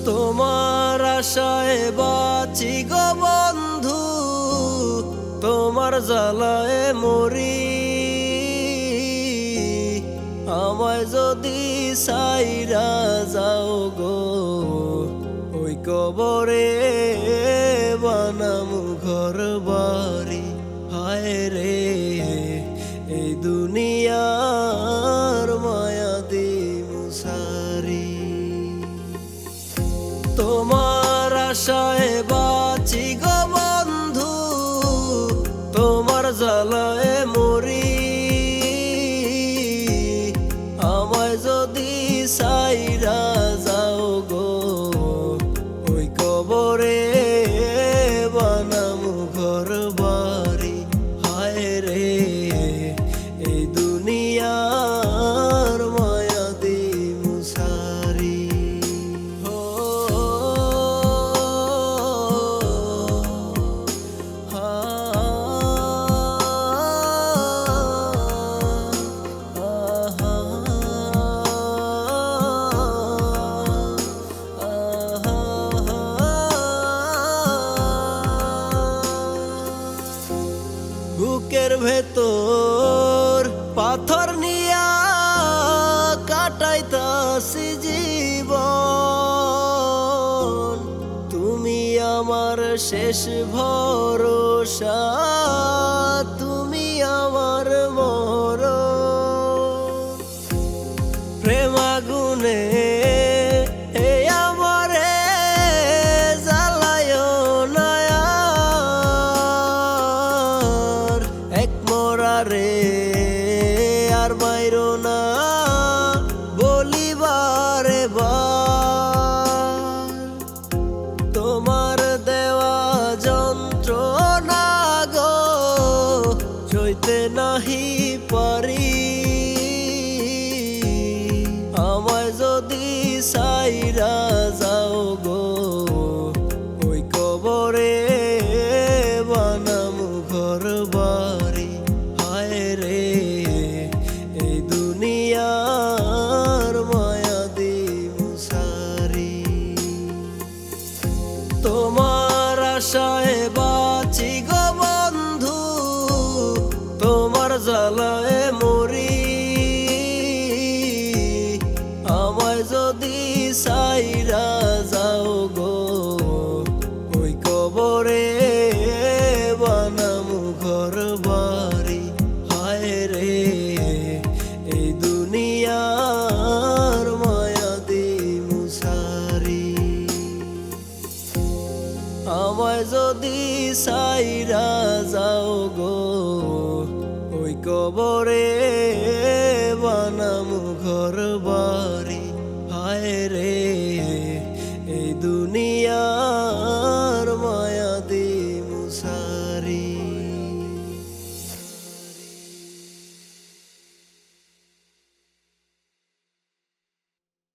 তোমার আশায় বাঁচি গো বন্ধু, তোমার জ্বালায় মরি। আমায় যদি সাইরা যাও গো, ওই কবরে বানামু ঘর বাড়ি। হায় রে এই দুনিয়ার মায়া দি মুসারি। তোমার আশায় বাঁচি গো বন্ধু, তোমার জ্বালায় মরি। আমায় যদি সাইরা যাও গো, ওই কবরে বানামু ঘর বাড়ি। হায় রে এই দুনিয়ার মায়া দি মুসারি। বুকের ভেতর পাথর নিয়া কাটাইতাছি জীবন। তুমি আমার শেষ ভরসা, তুমি আমার মরণ। প্রেম আগুনে রে আর মাইরো না বলিবারে বার। তোমার দেওয়া যন্ত্রণা গো সইতে নাহি পারি। আমায় যদি সাইরা যাও গো, ওই কবরে বানামু ঘর বাড়ি। হায় রে এই দুনিয়ার মায়া দি মুসারি। তোমার আশায় বাঁচি গো বন্ধু, তোমার জ্বালায় মরি। আমায় যদি সাইরা যাও গো, ওই কবরে বানামু ঘর বাড়ি। হায় রে এই দুনিয়ার মায়া দি মুসারি। আমায় যদি সাইরা যাও গো, ওই কবরে বানামু ঘর বাড়ি।